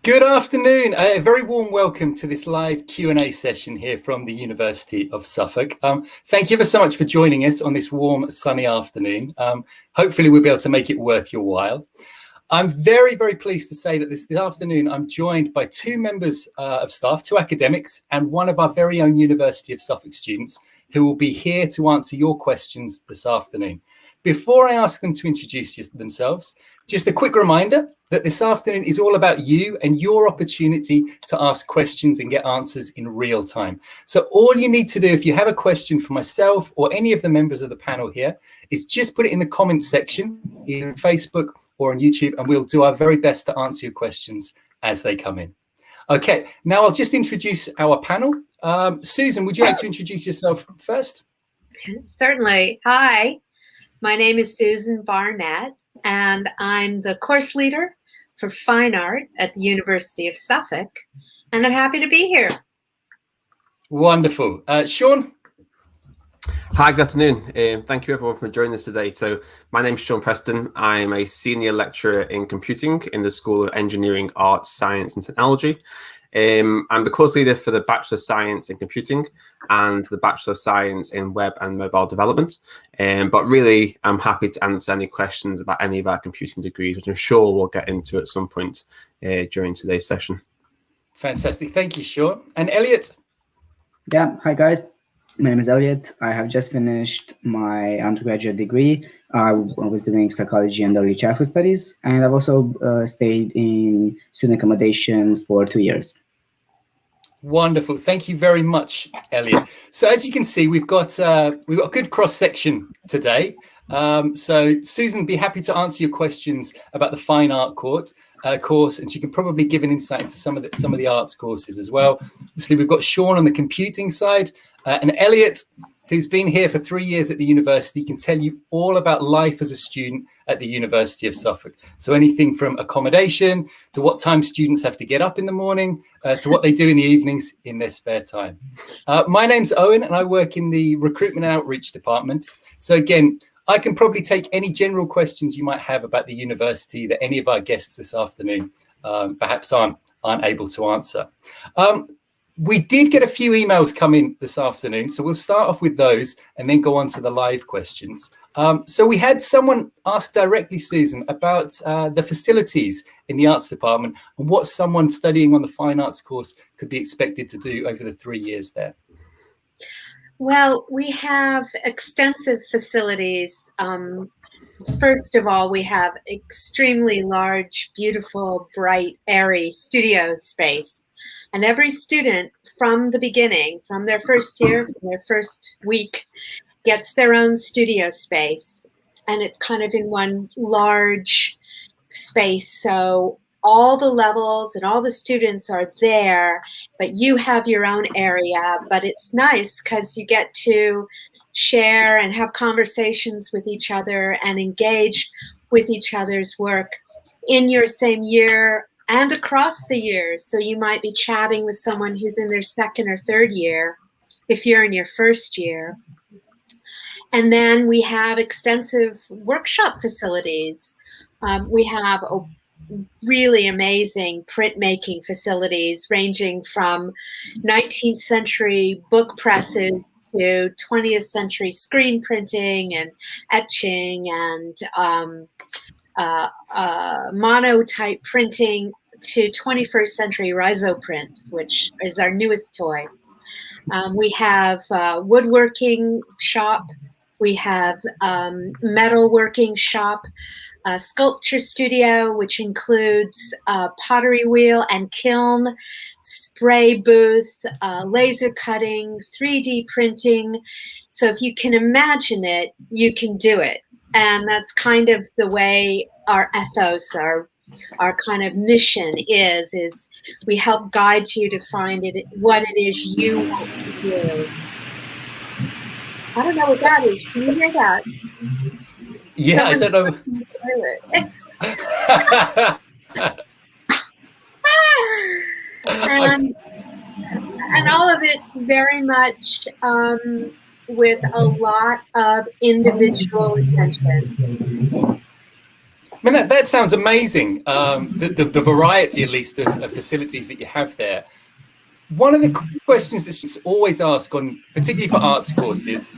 Good afternoon. A very warm welcome to this live Q&A session here from the University of Suffolk. Thank you ever so much for joining us on this warm, sunny afternoon. Hopefully we'll be able to make it worth your while. I'm very, very pleased to say that this afternoon I'm joined by two members of staff, two academics, and one of our very own University of Suffolk students who will be here to answer your questions this afternoon. Before I ask them to introduce themselves, just a quick reminder that this afternoon is all about you and your opportunity to ask questions and get answers in real time. So all you need to do if you have a question for myself or any of the members of the panel here is just put it in the comments section, either on Facebook or on YouTube, and we'll do our very best to answer your questions as they come in. Okay, now I'll just introduce our panel. Susan, would you like to introduce yourself first? Certainly. Hi, my name is Susan Barnett, and I'm the course leader for Fine Art at the University of Suffolk, and I'm happy to be here. Wonderful. Sean? Hi, good afternoon. Thank you everyone for joining us today. So my name is Sean Preston. I'm a senior lecturer in computing in the School of Engineering, Arts, Science and Technology. I'm the course leader for the Bachelor of Science in Computing and the Bachelor of Science in Web and Mobile Development. But really, I'm happy to answer any questions about any of our computing degrees, which I'm sure we'll get into at some point during today's session. Fantastic. Thank you, Sean. And Elliot? Yeah, hi guys. My name is Elliot. I have just finished my undergraduate degree. I was doing psychology and early childhood studies, and I've also stayed in student accommodation for 2 years. Wonderful. Thank you very much, Elliot. So as you can see, we've got a good cross section today. So Susan, be happy to answer your questions about the Fine Art course, and she can probably give an insight into some of the arts courses as well. Obviously, we've got Sean on the computing side, and Elliot, who's been here for 3 years at the university, can tell you all about life as a student at the University of Suffolk. So anything from accommodation to what time students have to get up in the morning, to what they do in the evenings in their spare time. My name's Owen, and I work in the recruitment and outreach department. So again, I can probably take any general questions you might have about the university that any of our guests this afternoon perhaps aren't able to answer. We did get a few emails come in this afternoon, so we'll start off with those and then go on to the live questions. So we had someone ask directly, Susan, about the facilities in the arts department and what someone studying on the fine arts course could be expected to do over the 3 years there. Well, we have extensive facilities. First of all, we have extremely large, beautiful, bright, airy studio space. And every student from the beginning, from their first year, from their first week, gets their own studio space. And it's kind of in one large space. So all the levels and all the students are there, but you have your own area. But it's nice because you get to share and have conversations with each other and engage with each other's work in your same year and across the years. So you might be chatting with someone who's in their second or third year if you're in your first year. And then we have extensive workshop facilities. We have really amazing printmaking facilities ranging from 19th century book presses to 20th century screen printing and etching and monotype printing to 21st century risoprints, which is our newest toy. We have woodworking shop. We have metalworking shop, sculpture studio, which includes pottery wheel and kiln, spray booth, laser cutting, 3D printing. So if you can imagine it, you can do it. And that's kind of the way our ethos, our kind of mission is we help guide you to find what it is you want to do. I don't know what that is. Can you hear that? Yeah, I don't know. And all of it very much with a lot of individual attention. I mean, that sounds amazing. The variety, at least, of facilities that you have there. One of the questions that students always ask on, particularly for arts courses,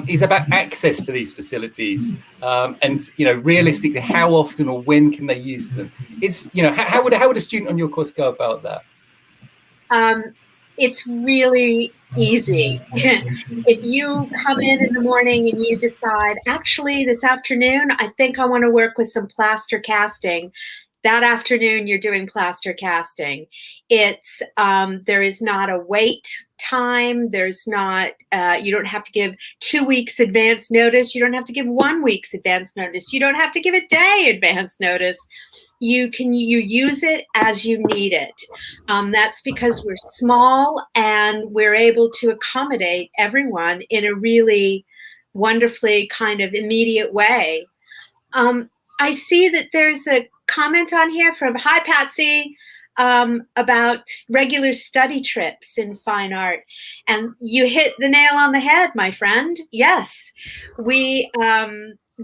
is about access to these facilities, and realistically, how often or when can they use them? How would a student on your course go about that? It's really easy. If you come in the morning and you decide, actually, this afternoon, I think I want to work with some plaster casting. That afternoon, you're doing plaster casting. It's there is not a wait time. There's not, you don't have to give 2 weeks advance notice. You don't have to give 1 week's advance notice. You don't have to give a day advance notice. You use it as you need it. That's because we're small and we're able to accommodate everyone in a really wonderfully kind of immediate way. I see that there's a comment on here from Hi Patsy about regular study trips in fine art, and you hit the nail on the head, my friend. Yes, we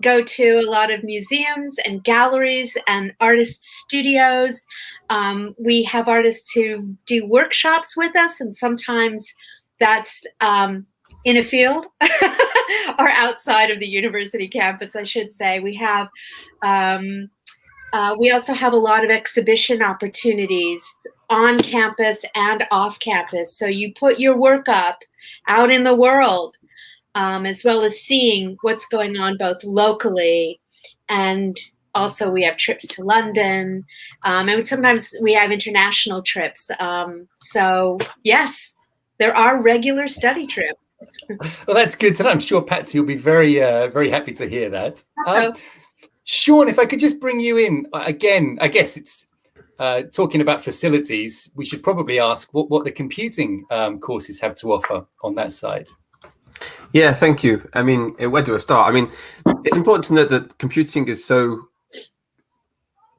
go to a lot of museums and galleries and artist studios. We have artists who do workshops with us, and sometimes that's in a field or outside of the university campus, I should say. We have we also have a lot of exhibition opportunities on campus and off campus. So you put your work up out in the world, as well as seeing what's going on both locally, and also we have trips to London, and sometimes we have international trips. So yes, there are regular study trips. Well, that's good to know. I'm sure Patsy will be very, very happy to hear that. Also, Sean, if I could just bring you in again, I guess it's talking about facilities. We should probably ask what the computing courses have to offer on that side. Yeah, thank you. I mean, where do I start? I mean, it's important to note that computing is so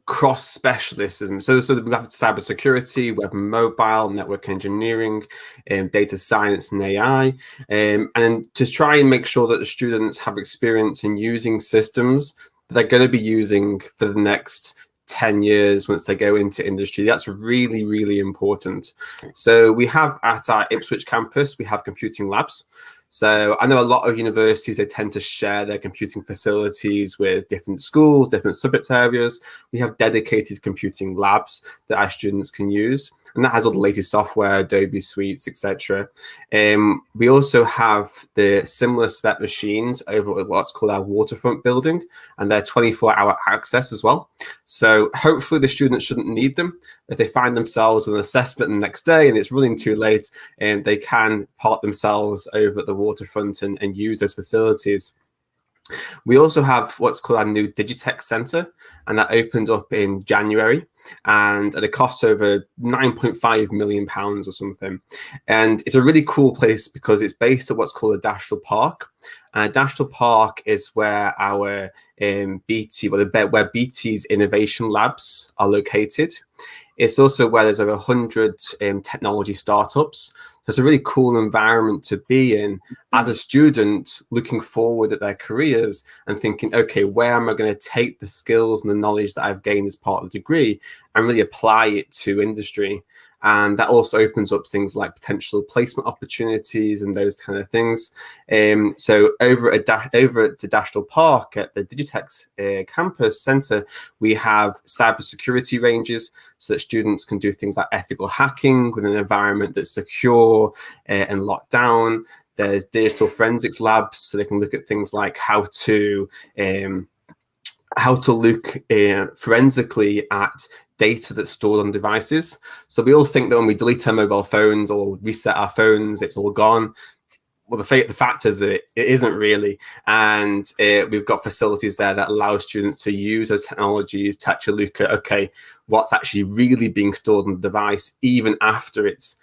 cross-specialism. So we have cybersecurity, web and mobile, network engineering, data science and AI, and to try and make sure that the students have experience in using systems that they're going to be using for the next 10 years once they go into industry. That's really, really important. So we have at our Ipswich campus, we have computing labs. So I know a lot of universities, they tend to share their computing facilities with different schools, different subject areas. We have dedicated computing labs that our students can use, and that has all the latest software, Adobe suites, etc. We also have the similar spec machines over at what's called our waterfront building, and they're 24-hour access as well. So hopefully the students shouldn't need them. If they find themselves with an assessment the next day and it's running too late, they can park themselves over at the waterfront and use those facilities. We also have what's called our new Digitech Centre, and that opened up in January, and at a cost over £9.5 million or something. And it's a really cool place because it's based at what's called a Dashtel Park. Dashtel Park is where our where BT's innovation labs are located. It's also where there's over 100 technology startups. So it's a really cool environment to be in as a student, looking forward at their careers and thinking, okay, where am I going to take the skills and the knowledge that I've gained as part of the degree and really apply it to industry? And that also opens up things like potential placement opportunities and those kind of things. So over at the Dashtel Park at the Digitech Campus Centre, we have cybersecurity ranges so that students can do things like ethical hacking within an environment that's secure and locked down. There's digital forensics labs, so they can look at things like how to look forensically at data that's stored on devices. So we all think that when we delete our mobile phones or reset our phones, it's all gone. Well, the fact is that it isn't really. And we've got facilities there that allow students to use those technologies to actually look at, okay, what's actually really being stored on the device, even after it's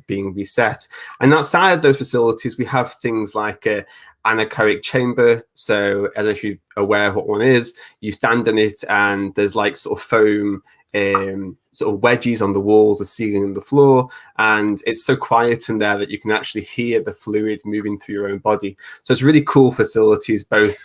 being reset. And outside of those facilities, we have things like anechoic chamber. So I don't know if you're aware of what one is. You stand in it and there's like sort of foam sort of wedges on the walls, the ceiling and the floor, and it's so quiet in there that you can actually hear the fluid moving through your own body. So it's really cool facilities both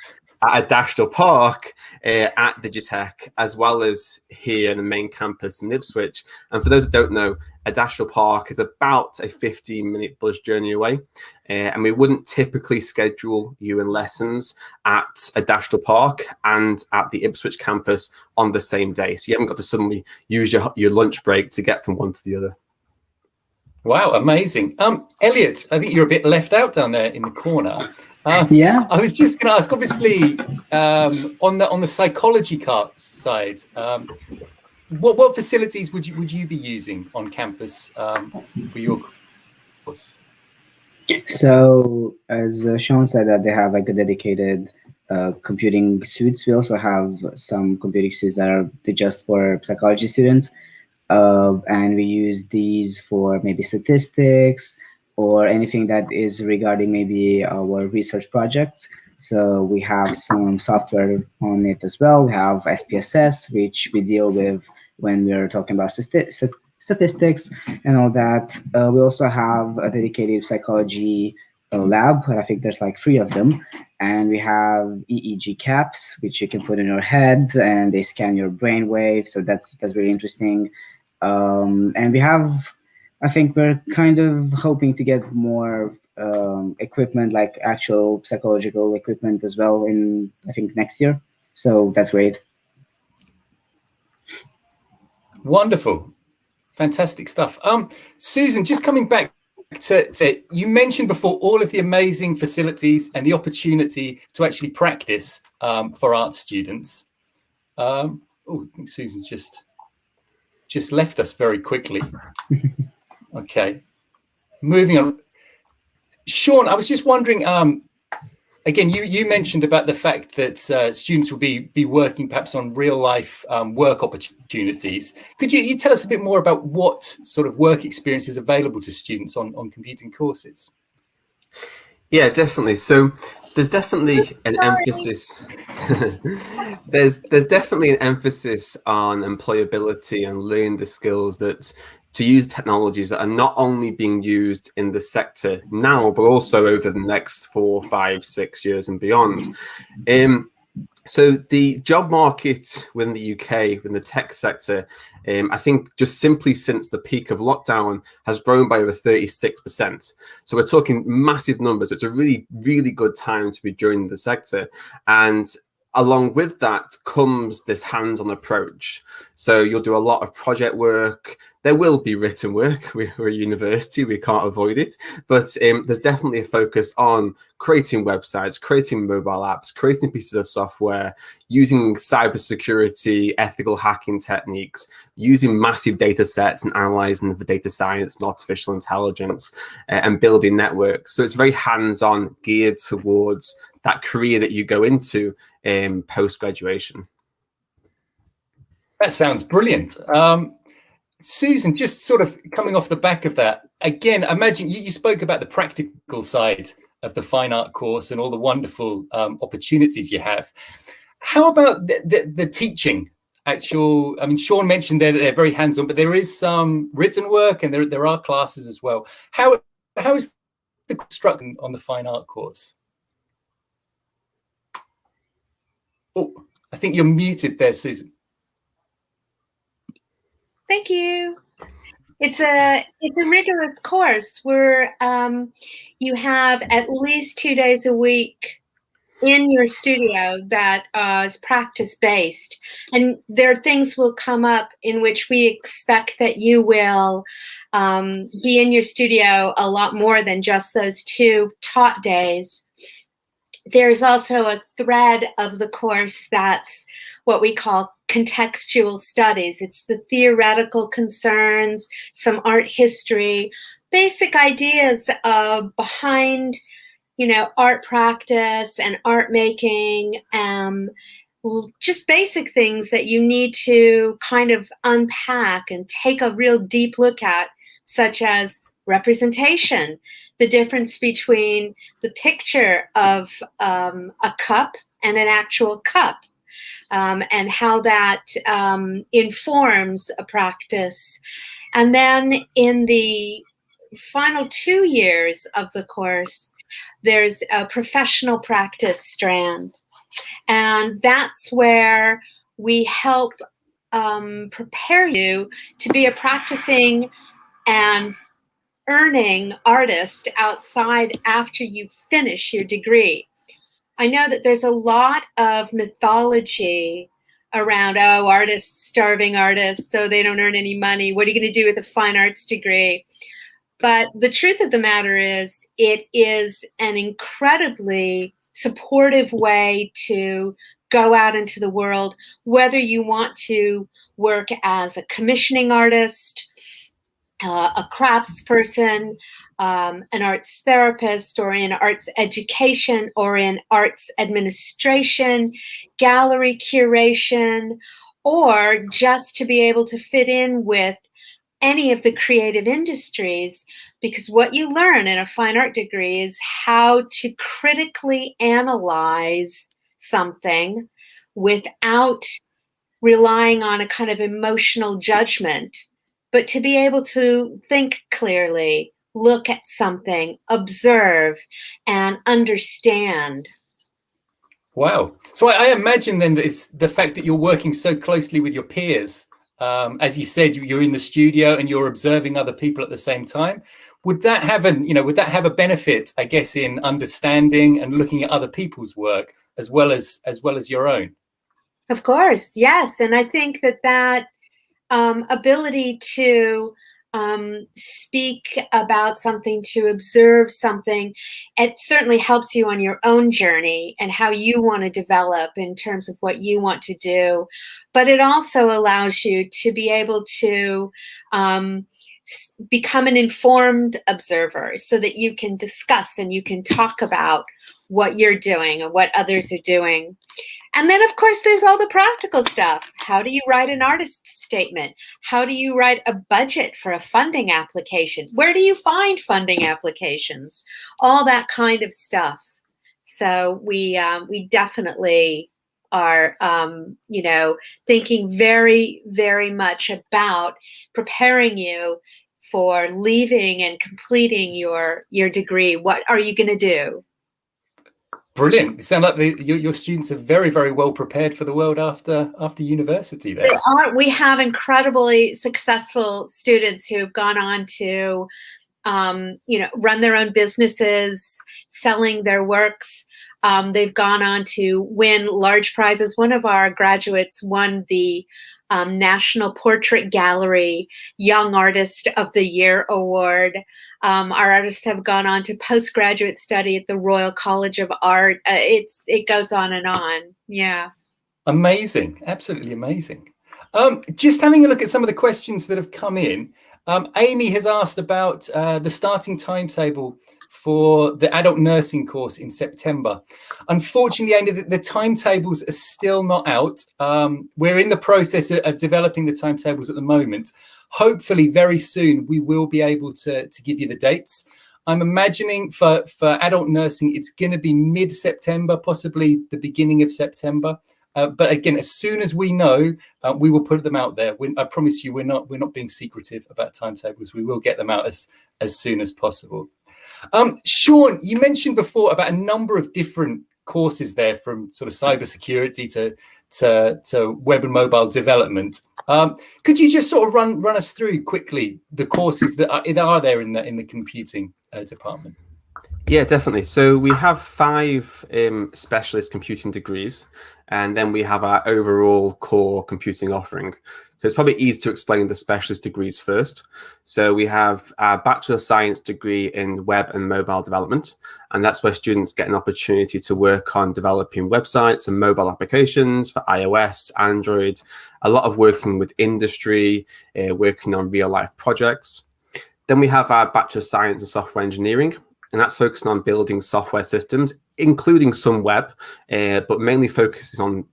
at Adastral Park at Digitech, as well as here in the main campus in Ipswich. And for those who don't know, Adastral Park is about a 15-minute bus journey away. And we wouldn't typically schedule you in lessons at Adastral Park and at the Ipswich campus on the same day. So you haven't got to suddenly use your lunch break to get from one to the other. Wow, amazing. Elliot, I think you're a bit left out down there in the corner. Yeah. I was just going to ask, obviously, on the psychology side, what facilities would you be using on campus for your course? So as Sean said, that they have like a dedicated computing suites. We also have some computing suites that are just for psychology students. And we use these for maybe statistics or anything that is regarding maybe our research projects. So we have some software on it as well. We have SPSS, which we deal with when we're talking about statistics and all that. We also have a dedicated psychology lab. I think there's like 3 of them. And we have EEG caps, which you can put in your head and they scan your brain waves. So that's really interesting. And we have, I think we're kind of hoping to get more equipment, like actual psychological equipment as well in, I think, next year. So that's great. Wonderful. Fantastic stuff. Susan, just coming back to you mentioned before all of the amazing facilities and the opportunity to actually practice for art students. I think Susan's just left us very quickly. Okay, moving on. Sean, I was just wondering, again, you mentioned about the fact that students will be working perhaps on real life work opportunities. Could you tell us a bit more about what sort of work experience is available to students on computing courses? Yeah, definitely. So there's definitely an emphasis. there's definitely an emphasis on employability and learning the skills that to use technologies that are not only being used in the sector now, but also over the next 4, 5, 6 years and beyond. So the job market within the UK, in the tech sector, I think just simply since the peak of lockdown has grown by over 36%. So we're talking massive numbers. It's a really, really good time to be joining the sector. And along with that comes this hands-on approach. So you'll do a lot of project work. There will be written work. We're a university, we can't avoid it. But there's definitely a focus on creating websites, creating mobile apps, creating pieces of software, using cybersecurity, ethical hacking techniques, using massive data sets and analyzing the data science and artificial intelligence and building networks. So it's very hands-on, geared towards that career that you go into post-graduation. That sounds brilliant. Susan, just sort of coming off the back of that, again, imagine you spoke about the practical side of the fine art course and all the wonderful opportunities you have. How about the teaching? I mean, Sean mentioned there that they're very hands-on, but there is some written work and there are classes as well. How is the construction on the fine art course? Oh, I think you're muted there, Susan. Thank you. It's a rigorous course where you have at least 2 days a week in your studio that is practice-based. And there things will come up in which we expect that you will be in your studio a lot more than just those 2 taught days. There's also a thread of the course that's what we call contextual studies. It's the theoretical concerns, some art history, basic ideas behind, art practice and art making, just basic things that you need to kind of unpack and take a real deep look at, such as representation, the difference between the picture of a cup and an actual cup, and how that informs a practice. And then in the final 2 years of the course, there's a professional practice strand. And that's where we help prepare you to be a practicing and earning artist outside after you finish your degree. I know that there's a lot of mythology around, oh, artists, starving artists, so they don't earn any money. What are you going to do with a fine arts degree? But the truth of the matter is, it is an incredibly supportive way to go out into the world, whether you want to work as a commissioning artist, a craftsperson, an arts therapist, or in arts education, or in arts administration, gallery curation, or just to be able to fit in with any of the creative industries, because what you learn in a fine art degree is how to critically analyze something without relying on a kind of emotional judgment, but to be able to think clearly, look at something, observe, and understand. Wow. So I imagine then that it's the fact that you're working so closely with your peers. As you said, you're in the studio and you're observing other people at the same time. Would that have would that have a benefit, I guess, in understanding and looking at other people's work as well as your own? Of course, yes. And I think that ability to speak about something, to observe something, it certainly helps you on your own journey and how you want to develop in terms of what you want to do. But it also allows you to be able to become an informed observer, so that you can discuss and you can talk about what you're doing and what others are doing. And then, of course, there's all the practical stuff. How do you write an artist statement? How do you write a budget for a funding application? Where do you find funding applications? All that kind of stuff. So we definitely are, thinking very, very much about preparing you for leaving and completing your degree. What are you going to do? Brilliant. You sound like your students are very, very well prepared for the world after university there. They are. We have incredibly successful students who have gone on to, run their own businesses, selling their works. They've gone on to win large prizes. One of our graduates won the National Portrait Gallery Young Artist of the Year Award. Our artists have gone on to postgraduate study at the Royal College of Art. It goes on and on. Yeah. Amazing. Absolutely amazing. Just having a look at some of the questions that have come in. Amy has asked about the starting timetable for the adult nursing course in September. Unfortunately, Amy, the timetables are still not out. We're in the process of developing the timetables at the moment. Hopefully very soon we will be able to give you the dates. I'm imagining for adult nursing, it's going to be mid-September, possibly the beginning of September. But again, as soon as we know, we will put them out there. I promise you, we're not being secretive about timetables. We will get them out as soon as possible. Sean, you mentioned before about a number of different courses there, from sort of cybersecurity to web and mobile development. Could you just sort of run us through quickly the courses that are there in the computing department? Yeah, definitely. So we have 5 specialist computing degrees, and then we have our overall core computing offering. So it's probably easy to explain the specialist degrees first. So we have our Bachelor of Science degree in web and mobile development, and that's where students get an opportunity to work on developing websites and mobile applications for iOS, Android, a lot of working with industry, working on real life projects. Then we have our Bachelor of Science in Software Engineering, and that's focusing on building software systems, including some web, but mainly focuses on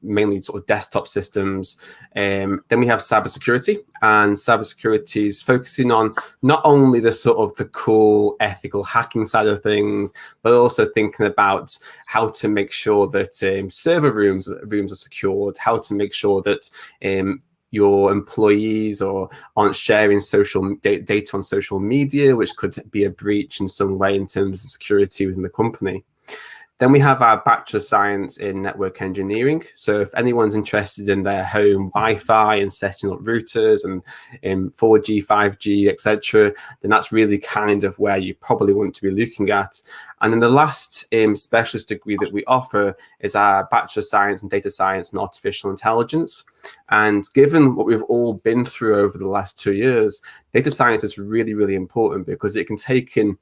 sort of desktop systems. Then we have cybersecurity, and cybersecurity is focusing on not only the sort of the cool ethical hacking side of things, but also thinking about how to make sure that server rooms are secured, how to make sure that your employees aren't sharing social data on social media, which could be a breach in some way in terms of security within the company. Then we have our Bachelor of Science in Network Engineering. So if anyone's interested in their home Wi-Fi and setting up routers and in 4G, 5G, etc., then that's really kind of where you probably want to be looking at. And then the last specialist degree that we offer is our Bachelor of Science in Data Science and Artificial Intelligence. And given what we've all been through over the last 2 years, data science is really, really important because it can take in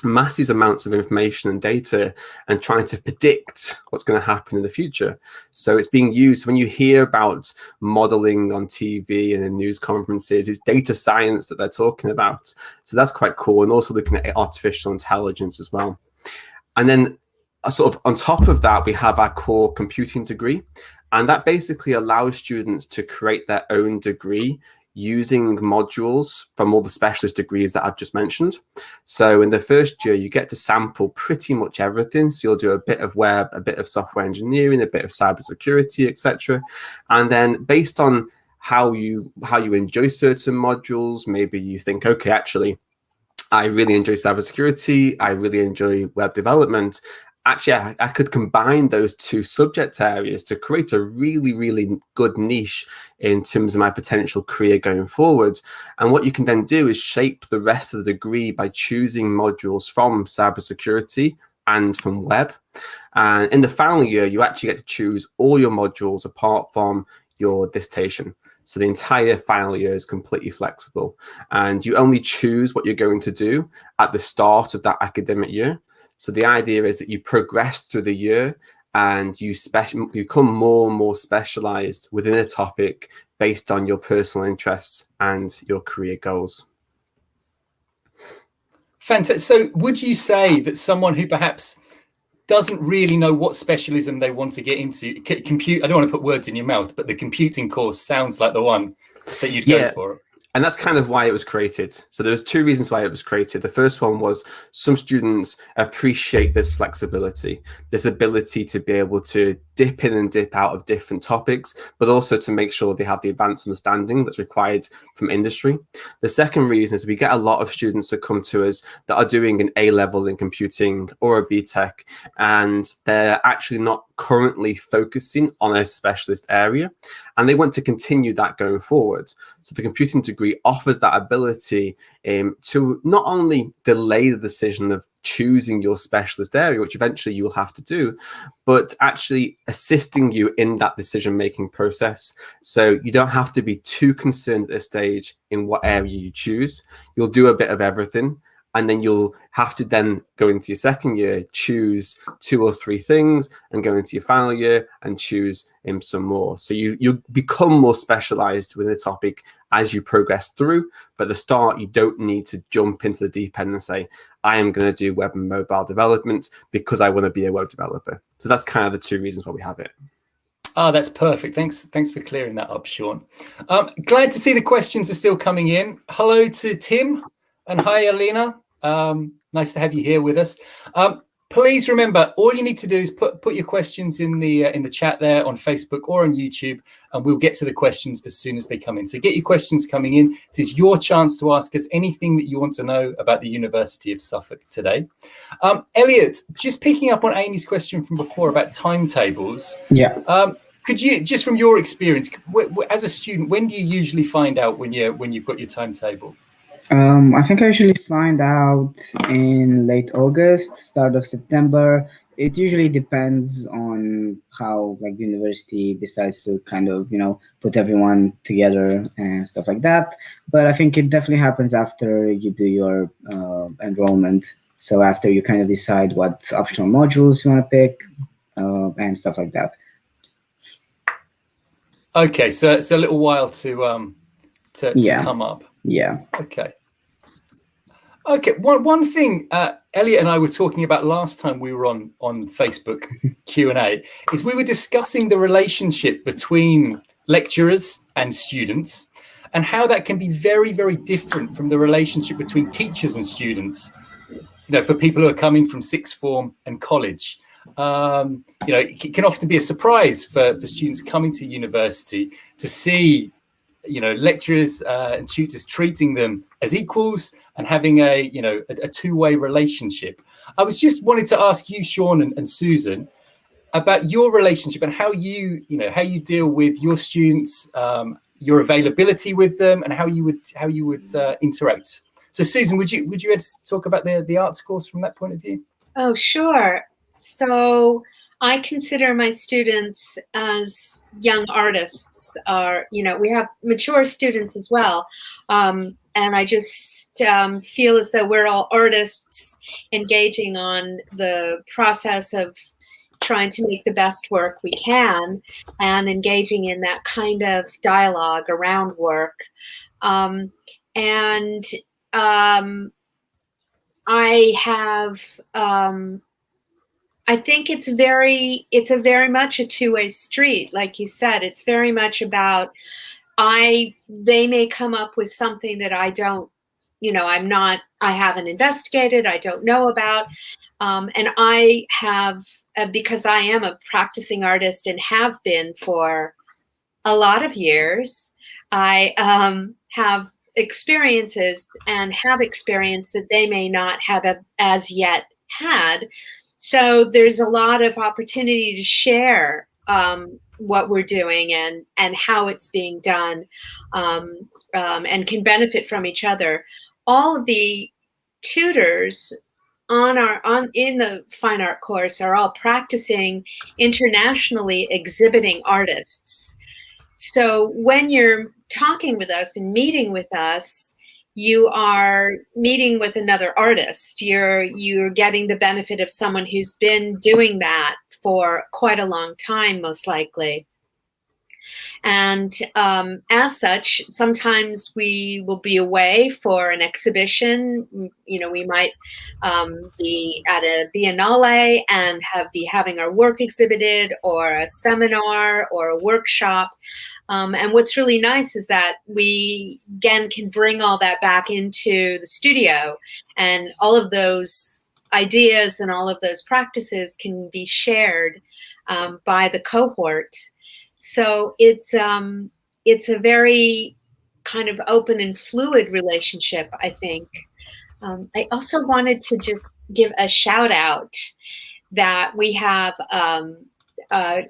massive amounts of information and data and trying to predict what's going to happen in the future. So it's being used when you hear about modeling on TV and in news conferences, it's data science that they're talking about. So that's quite cool. And also looking at artificial intelligence as well. And then sort of on top of that, we have our core computing degree. And that basically allows students to create their own degree using modules from all the specialist degrees that I've just mentioned. So in the first year, you get to sample pretty much everything. So you'll do a bit of web, a bit of software engineering, a bit of cybersecurity, etc. And then based on how you enjoy certain modules, maybe you think, okay, actually, I really enjoy cybersecurity, I really enjoy web development. Actually, I could combine those two subject areas to create a really, really good niche in terms of my potential career going forward. And what you can then do is shape the rest of the degree by choosing modules from cybersecurity and from web. And in the final year, you actually get to choose all your modules apart from your dissertation. So the entire final year is completely flexible. And you only choose what you're going to do at the start of that academic year. So the idea is that you progress through the year and you become more and more specialized within a topic based on your personal interests and your career goals. Fantastic. So would you say that someone who perhaps doesn't really know what specialism they want to get into, I don't want to put words in your mouth, but the computing course sounds like the one that you'd go for? And that's kind of why it was created. So there's two reasons why it was created. The first one was some students appreciate this flexibility, this ability to be able to dip in and dip out of different topics, but also to make sure they have the advanced understanding that's required from industry. The second reason is we get a lot of students that come to us that are doing an A-level in computing or a BTech, and they're actually not currently focusing on a specialist area, and they want to continue that going forward. So the computing degree offers that ability to not only delay the decision of choosing your specialist area, which eventually you will have to do, but actually assisting you in that decision-making process. So you don't have to be too concerned at this stage in what area you choose. You'll do a bit of everything. And then you'll have to then go into your second year, choose 2 or 3 things, and go into your final year and choose some more. So you become more specialized within a topic as you progress through. But at the start, you don't need to jump into the deep end and say, I am going to do web and mobile development because I want to be a web developer. So that's kind of the 2 reasons why we have it. Oh, that's perfect. Thanks for clearing that up, Sean. Glad to see the questions are still coming in. Hello to Tim and hi, Alina. Nice to have you here with us. Please remember, all you need to do is put your questions in the chat there on Facebook or on YouTube, and we'll get to the questions as soon as they come in. So get your questions coming in. This is your chance to ask us anything that you want to know about the University of Suffolk today. Elliot, just picking up on Amy's question from before about timetables. Yeah. Could you, just from your experience as a student, when do you usually find out when you've got your timetable? I think I usually find out in late August, start of September. It usually depends on how the university decides to kind of, put everyone together and stuff like that. But I think it definitely happens after you do your enrollment. So after you kind of decide what optional modules you want to pick and stuff like that. Okay, so it's a little while to come up. Yeah. Okay. One thing Elliot and I were talking about last time we were on Facebook Q&A is we were discussing the relationship between lecturers and students and how that can be very, very different from the relationship between teachers and students. For people who are coming from sixth form and college. It can often be a surprise for students coming to university to see lecturers and tutors treating them as equals and having a two-way relationship. I was just wanted to ask you, Sean and Susan, about your relationship and how you deal with your students, your availability with them, and how you would interact. So, Susan, would you like to talk about the arts course from that point of view? Oh, sure. So I consider my students as young artists. We have mature students as well. And I just feel as though we're all artists engaging on the process of trying to make the best work we can and engaging in that kind of dialogue around work. I have, I think it's very much a two-way street. Like you said, it's very much about, they may come up with something that I don't, I haven't investigated, I don't know about. And I have, because I am a practicing artist and have been for a lot of years, I have experiences and have experience that they may not have as yet had. So there's a lot of opportunity to share what we're doing and how it's being done, and can benefit from each other. All of the tutors in the fine art course are all practicing internationally exhibiting artists. So when you're talking with us and meeting with us, you are meeting with another artist. You're getting the benefit of someone who's been doing that for quite a long time, most likely. And as such, sometimes we will be away for an exhibition. We might be at a biennale and be having our work exhibited, or a seminar or a workshop. And what's really nice is that we, again, can bring all that back into the studio, and all of those ideas and all of those practices can be shared by the cohort. So it's a very kind of open and fluid relationship, I think. I also wanted to just give a shout out that we have an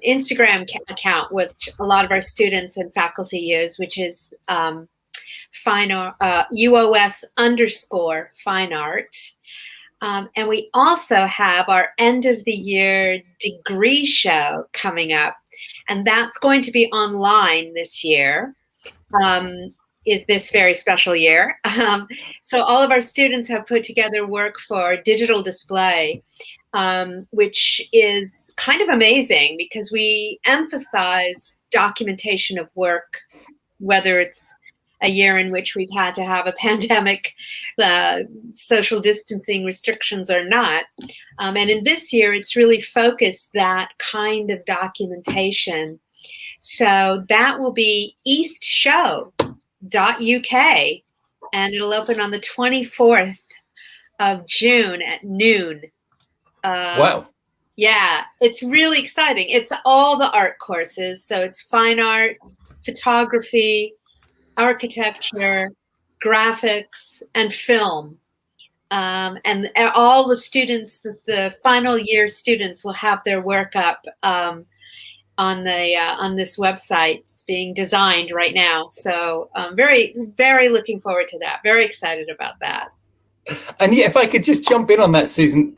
Instagram account, which a lot of our students and faculty use, which is UOS_fine art. And we also have our end of the year degree show coming up. And that's going to be online this year, is this very special year. So all of our students have put together work for digital display, which is kind of amazing because we emphasize documentation of work, whether it's a year in which we've had to have a pandemic, social distancing restrictions or not. And in this year, it's really focused that kind of documentation. So that will be eastshow.uk, and it'll open on the 24th of June at noon. Wow. Yeah, it's really exciting. It's all the art courses. So it's fine art, photography, architecture, graphics, and film. And all the students, the final year students, will have their work up on this website. It's being designed right now. So very, very looking forward to that. Very excited about that. And yeah, if I could just jump in on that, Susan,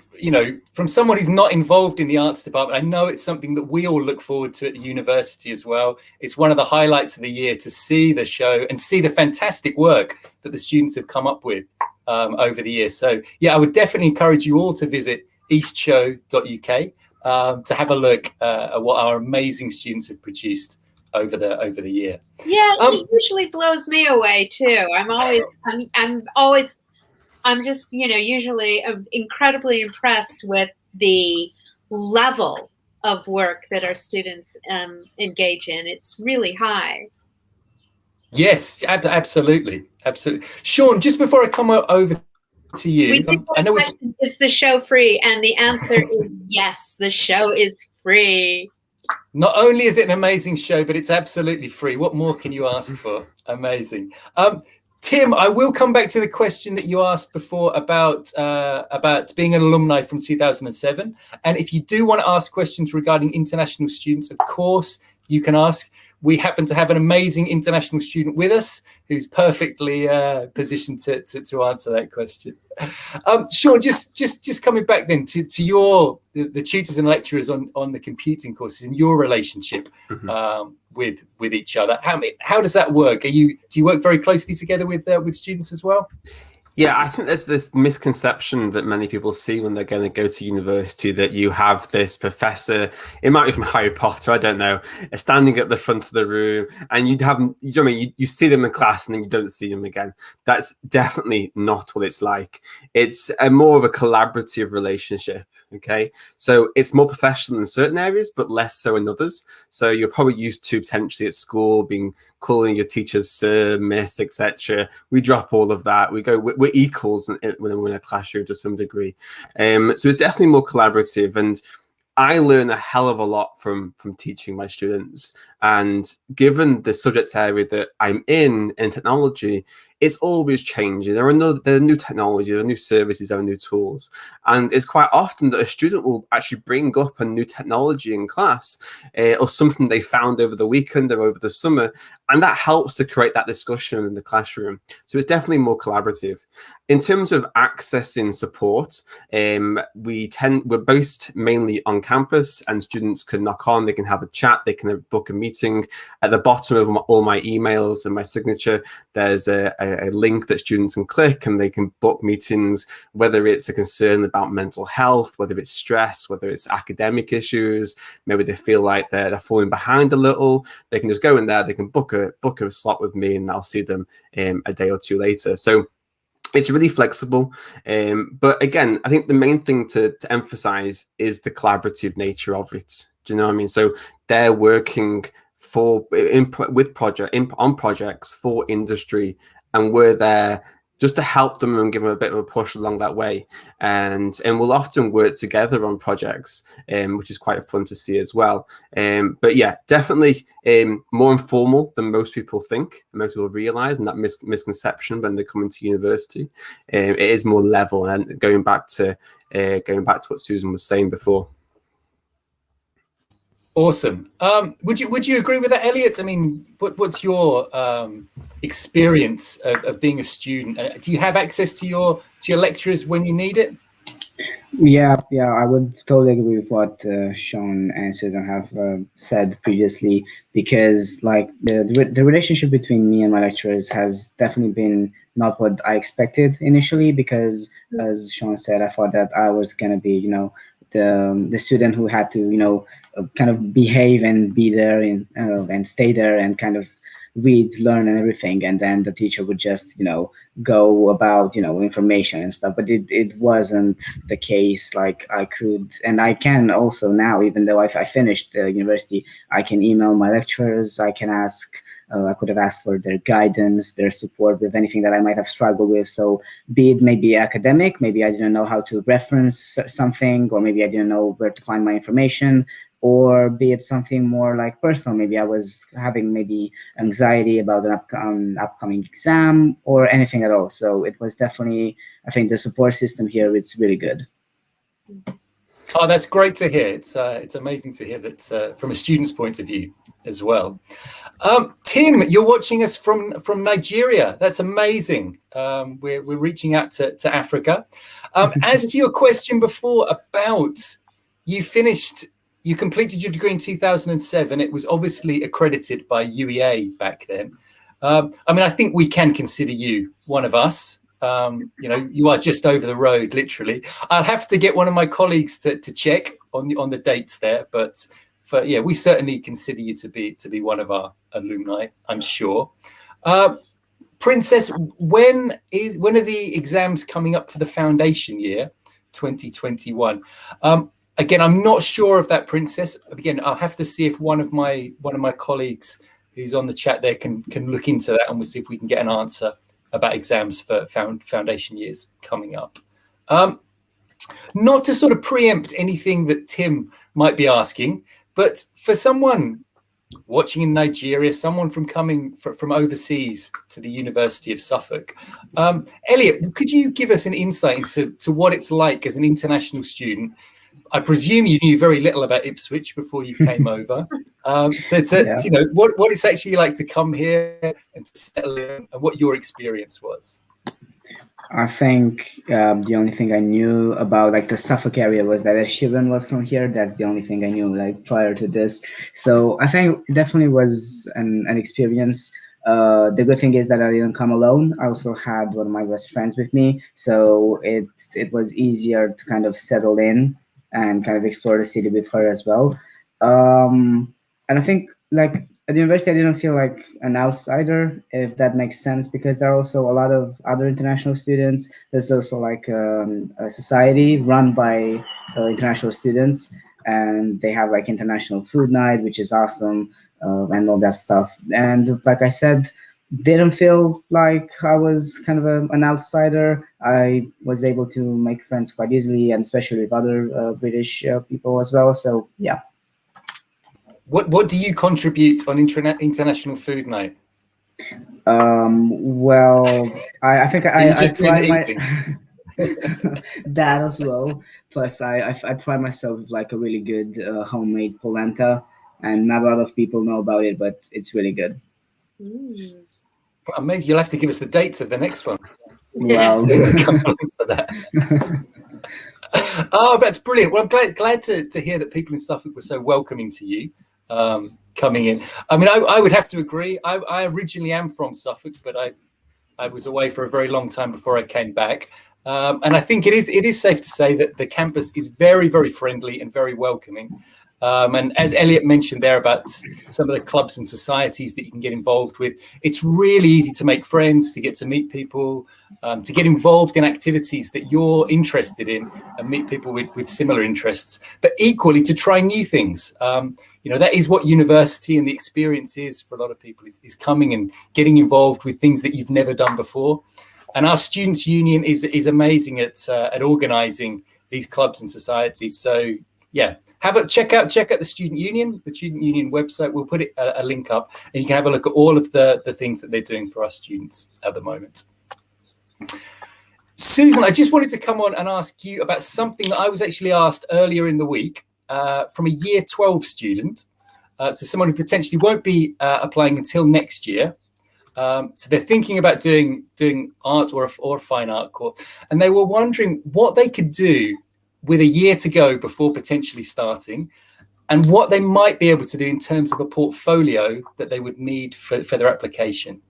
from someone who's not involved in the arts department, I know it's something that we all look forward to at the university as well. It's one of the highlights of the year to see the show and see the fantastic work that the students have come up with over the years. So yeah, I would definitely encourage you all to visit eastshow.uk to have a look at what our amazing students have produced over the year. Yeah, it usually blows me away too. I'm just, usually incredibly impressed with the level of work that our students engage in. It's really high. Yes, absolutely. Sean, just before I come over to you, we did I know question, is the show free? And the answer is yes, the show is free. Not only is it an amazing show, but it's absolutely free. What more can you ask for? Amazing. Tim, I will come back to the question that you asked before about being an alumni from 2007. And if you do want to ask questions regarding international students, of course, you can ask. We happen to have an amazing international student with us who's perfectly positioned to answer that question. Sean, just coming back then to the tutors and lecturers on the computing courses and your relationship with each other. How does that work? Do you work very closely together with students as well? Yeah, I think there's this misconception that many people see when they're going to go to university, that you have this professor, it might be from Harry Potter, I don't know, standing at the front of the room, and you see them in class and then you don't see them again. That's definitely not what it's like. It's more of a collaborative relationship. Okay, so it's more professional in certain areas, but less so in others. So you're probably used to potentially at school calling your teachers sir, miss, etc. We drop all of that. We're equals when we're in a classroom to some degree. So it's definitely more collaborative, and I learn a hell of a lot from teaching my students. And given the subject area that I'm in technology, it's always changing. There are new technologies, there are new services, there are new tools. And it's quite often that a student will actually bring up a new technology in class or something they found over the weekend or over the summer. And that helps to create that discussion in the classroom. So it's definitely more collaborative. In terms of accessing support, we're based mainly on campus, and students can knock on, they can have a chat, they can book a meeting. At the bottom of all my emails and my signature, there's a link that students can click and they can book meetings, whether it's a concern about mental health, whether it's stress, whether it's academic issues, maybe they feel like they're falling behind a little. They can just go in there, they can book a slot with me, and I'll see them a day or two later. So it's really flexible. But again, I think the main thing to emphasize is the collaborative nature of it. Do you know what I mean? So they're working on projects for industry, and we're there just to help them and give them a bit of a push along that way. And we'll often work together on projects, which is quite fun to see as well. But yeah, definitely more informal than most people think, and most people realize, and that misconception when they come into university. It is more level, and going back to what Susan was saying before. Awesome. Would you agree with that, Elliot? I mean, what's your experience of being a student? Do you have access to your lecturers when you need it? Yeah, I would totally agree with what Sean and Susan have said previously, because like the relationship between me and my lecturers has definitely been not what I expected initially, because as Sean said, I thought that I was gonna be, the student who had to, kind of behave and be there and stay there and kind of read, learn, and everything, and then the teacher would just go about information and stuff. But it wasn't the case. Like I could, and I can also now, even though I finished university, I can email my lecturers. I can ask. I could have asked for their guidance, their support with anything that I might have struggled with. So be it maybe academic, maybe I didn't know how to reference something, or maybe I didn't know where to find my information, or be it something more like personal. Maybe I was having maybe anxiety about an upcoming exam or anything at all. So it was definitely, I think the support system here is really good. Oh, that's great to hear. It's amazing to hear that from a student's point of view as well. Tim, you're watching us from Nigeria. That's amazing. We're reaching out to Africa. As to your question before about you completed your degree in 2007. It was obviously accredited by UEA back then. I mean, I think we can consider you one of us. You are just over the road, literally. I'll have to get one of my colleagues to check on the dates there, but we certainly consider you to be one of our alumni, I'm sure. Princess, when are the exams coming up for the foundation year 2021? Again, I'm not sure of that, Princess. Again, I'll have to see if one of my colleagues who's on the chat there can look into that, and we'll see if we can get an answer about exams for foundation years coming up. Not to sort of preempt anything that Tim might be asking, But for someone watching in Nigeria, someone coming from overseas to the University of Suffolk, Elliot, could you give us an insight into what it's like as an international student? I presume you knew very little about Ipswich before you came over. What it's actually like to come here and to settle in, and what your experience was. I think the only thing I knew about like the Suffolk area was that Shivan was from here. That's the only thing I knew like prior to this. So I think it definitely was an experience. The good thing is that I didn't come alone. I also had one of my best friends with me, so it was easier to kind of settle in and kind of explore the city with her as well. And I think like at the university, I didn't feel like an outsider, if that makes sense, because there are also a lot of other international students. There's also like a society run by international students, and they have like international food night, which is awesome, and all that stuff. And like I said, didn't feel like I was kind of an outsider. I was able to make friends quite easily, and especially with other British people as well. So yeah. What do you contribute on International Food Night? Well, I think I just pride my eating? that as well. Plus, I pride myself with like a really good homemade polenta, and not a lot of people know about it, but it's really good. Mm. Amazing! You'll have to give us the dates of the next one. Well, Come on for that. Oh, that's brilliant. Well, I'm glad to hear that people in Suffolk were so welcoming to you. Coming in, I mean, I would have to agree. I originally am from Suffolk, but I was away for a very long time before I came back, and I think it is safe to say that the campus is very, very friendly and very welcoming. And as Elliot mentioned there about some of the clubs and societies that you can get involved with, it's really easy to make friends, to get to meet people, to get involved in activities that you're interested in and meet people with similar interests, but equally to try new things. That is what university and the experience is for a lot of people, is coming and getting involved with things that you've never done before. And our Students' Union is amazing at organising these clubs and societies. So yeah, check out the Student Union website. We'll put a link up, and you can have a look at all of the things that they're doing for our students at the moment. Susan, I just wanted to come on and ask you about something that I was actually asked earlier in the week from a Year 12 student. So someone who potentially won't be applying until next year. So they're thinking about doing art or a fine art course, and they were wondering what they could do with a year to go before potentially starting, and what they might be able to do in terms of a portfolio that they would need for their application.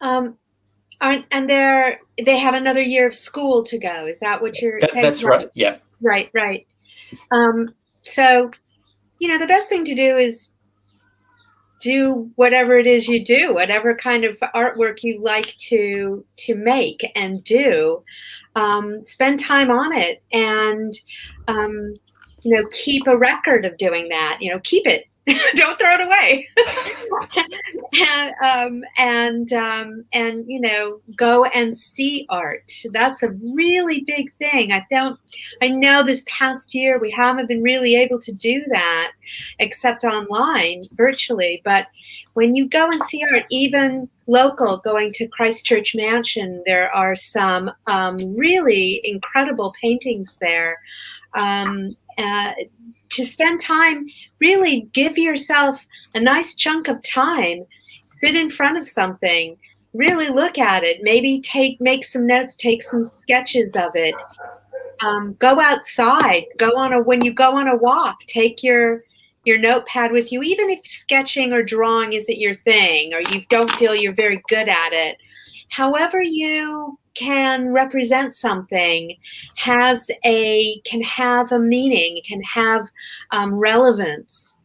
And they have another year of school to go. Is that what you're saying? That's right. Yeah. Right. So, the best thing to do is do whatever it is you do, whatever kind of artwork you like to make and do. Spend time on it, and keep a record of doing that. Keep it. Don't throw it away. and go and see art. That's a really big thing. I know this past year we haven't been really able to do that except online, virtually. But when you go and see art, even local, going to Christchurch Mansion, there are some really incredible paintings there. To spend time, really give yourself a nice chunk of time, sit in front of something, really look at it, maybe make some notes, take some sketches of it, go outside, when you go on a walk, take your notepad with you, even if sketching or drawing isn't your thing, or you don't feel you're very good at it. However you can represent something can have a meaning, can have relevance,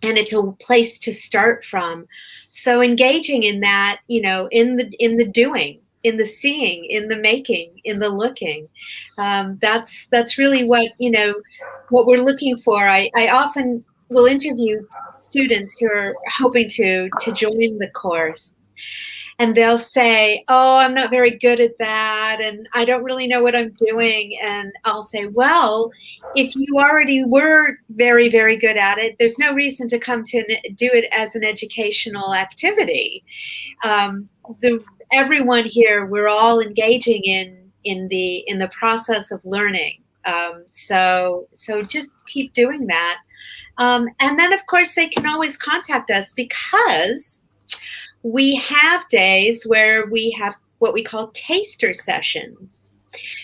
and it's a place to start from. So engaging in that, in the doing, in the seeing, in the making, in the looking, that's really what we're looking for. I often will interview students who are hoping to join the course. and they'll say, oh, I'm not very good at that, and I don't really know what I'm doing. And I'll say, well, if you already were very, very good at it, there's no reason to come to do it as an educational activity. Everyone here, we're all engaging in the process of learning. So just keep doing that. And then, of course, they can always contact us, because we have days where we have what we call taster sessions.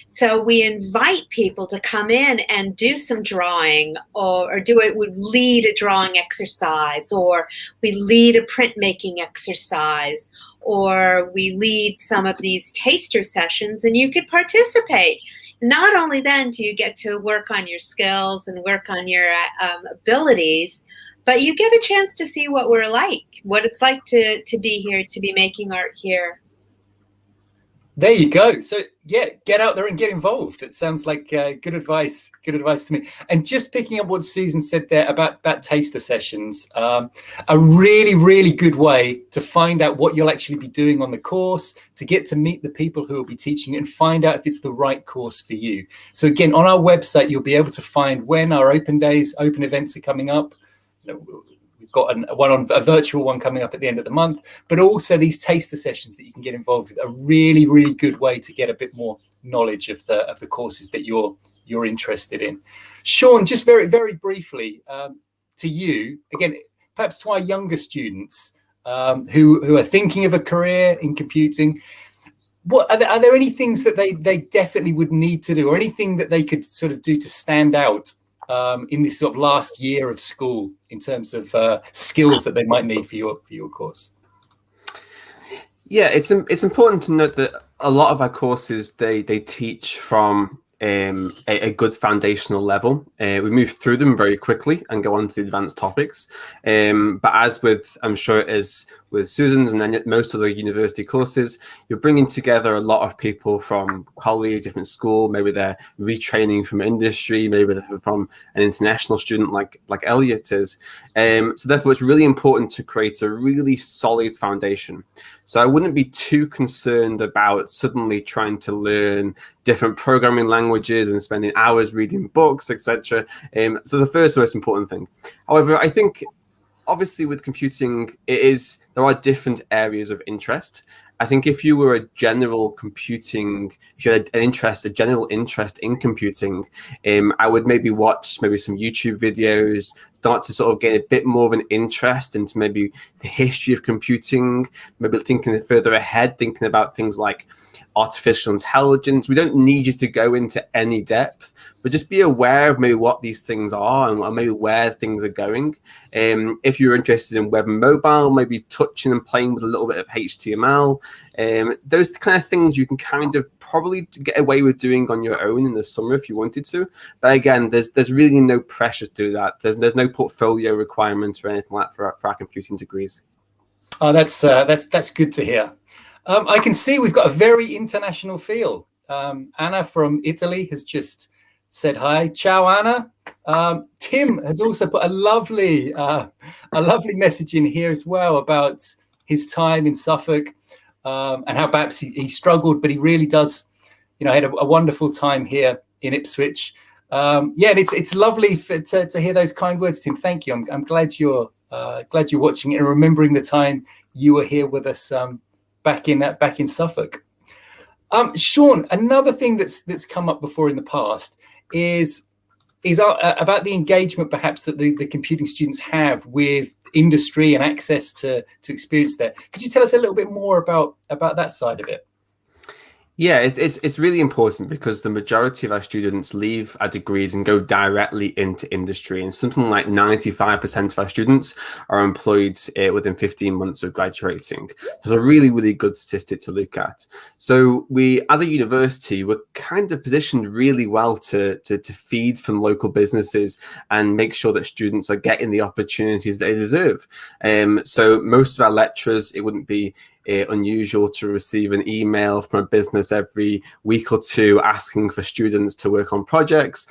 So we invite people to come in and do some drawing, or would lead a drawing exercise, or we lead a printmaking exercise, or we lead some of these taster sessions, and you could participate. Not only then do you get to work on your skills and work on your abilities, but you get a chance to see what we're like, what it's like to be here, to be making art here. There you go. So yeah, get out there and get involved. It sounds like good advice to me. And just picking up what Susan said there about taster sessions, a really, really good way to find out what you'll actually be doing on the course, to get to meet the people who will be teaching and find out if it's the right course for you. So again, on our website, you'll be able to find when our open events are coming up. We've got a virtual one coming up at the end of the month, but also these taster sessions that you can get involved with. A really, really good way to get a bit more knowledge of the courses that you're interested in. Sean, just very, very briefly to you, again, perhaps to our younger students who are thinking of a career in computing, what are there any things that they definitely would need to do, or anything that they could sort of do to stand out in this sort of last year of school in terms of skills that they might need for your course? Yeah, it's important to note that a lot of our courses they teach from a good foundational level. We move through them very quickly and go on to the advanced topics. But as with, I'm sure it is with Susan's and then most other university courses, you're bringing together a lot of people from college, different school. Maybe they're retraining from industry. Maybe they're from an international student like Elliot is. So therefore, it's really important to create a really solid foundation. So I wouldn't be too concerned about suddenly trying to learn different programming languages and spending hours reading books, etc. So the first most important thing. However, I think obviously with computing, there are different areas of interest. I think if you were a general computing, if you had a general interest in computing, I would maybe watch some YouTube videos, start to sort of get a bit more of an interest into maybe the history of computing, maybe thinking further ahead, thinking about things like artificial intelligence. We don't need you to go into any depth, but just be aware of maybe what these things are and maybe where things are going. If you're interested in web and mobile, maybe touching and playing with a little bit of HTML. Those kind of things you can kind of probably get away with doing on your own in the summer if you wanted to. But again, there's really no pressure to do that. There's no portfolio requirements or anything like that for our computing degrees. Oh, that's good to hear. I can see we've got a very international feel. Anna from Italy has just said hi. Ciao, Anna. Tim has also put a lovely message in here as well about his time in Suffolk and how perhaps he struggled, but he really does, had a wonderful time here in Ipswich. And it's lovely to hear those kind words, Tim. Thank you. I'm glad you're watching it and remembering the time you were here with us back in Suffolk. Sean, another thing that's come up before in the past is about the engagement perhaps that the computing students have with industry and access to experience there. Could you tell us a little bit more about that side of it? Yeah, it's really important because the majority of our students leave our degrees and go directly into industry, and something like 95% of our students are employed within 15 months of graduating. It's a really, really good statistic to look at. So we, as a university, we're kind of positioned really well to feed from local businesses and make sure that students are getting the opportunities they deserve. So most of our lecturers, it wouldn't be unusual to receive an email from a business every week or two asking for students to work on projects,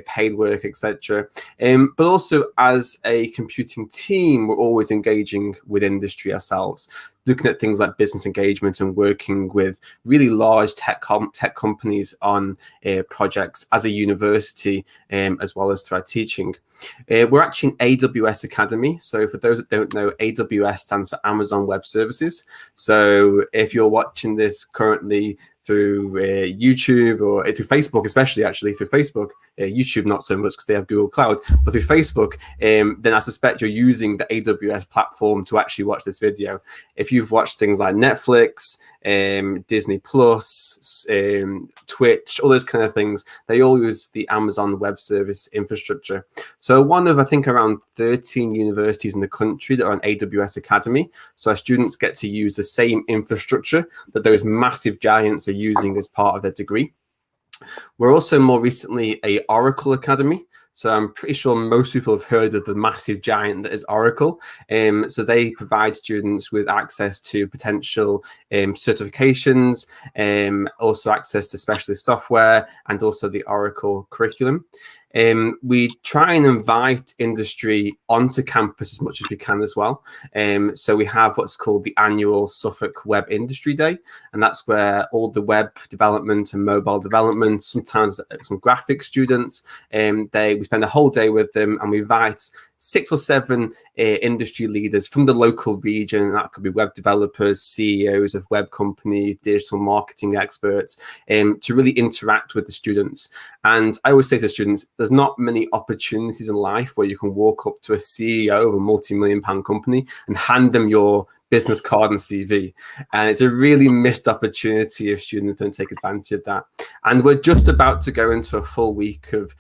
paid work, etc. But also as a computing team, we're always engaging with industry ourselves. looking at things like business engagement and working with really large tech companies on projects as a university, as well as through our teaching. We're actually an AWS Academy. So for those that don't know, AWS stands for Amazon Web Services. So if you're watching this currently through YouTube or through Facebook, especially actually through Facebook, YouTube not so much because they have Google Cloud, but through Facebook, then I suspect you're using the AWS platform to actually watch this video. If you've watched things like Netflix, Disney Plus, Twitch, all those kind of things, they all use the Amazon Web Service infrastructure. So one of, I think, around 13 universities in the country that are an AWS Academy. So our students get to use the same infrastructure that those massive giants are using as part of their degree. We're also more recently a Oracle Academy. So I'm pretty sure most people have heard of the massive giant that is Oracle. So they provide students with access to potential certifications, also access to specialist software, and also the Oracle curriculum. We try and invite industry onto campus as much as we can as well. So we have what's called the annual Suffolk Web Industry Day, and that's where all the web development and mobile development, sometimes some graphic students, we spend a whole day with them, and we invite 6 or 7 industry leaders from the local region. That could be web developers, CEOs of web companies, digital marketing experts, to really interact with the students. And I always say to students, there's not many opportunities in life where you can walk up to a CEO of a multi-million-pound company and hand them your business card and CV. And it's a really missed opportunity if students don't take advantage of that. And we're just about to go into a full week of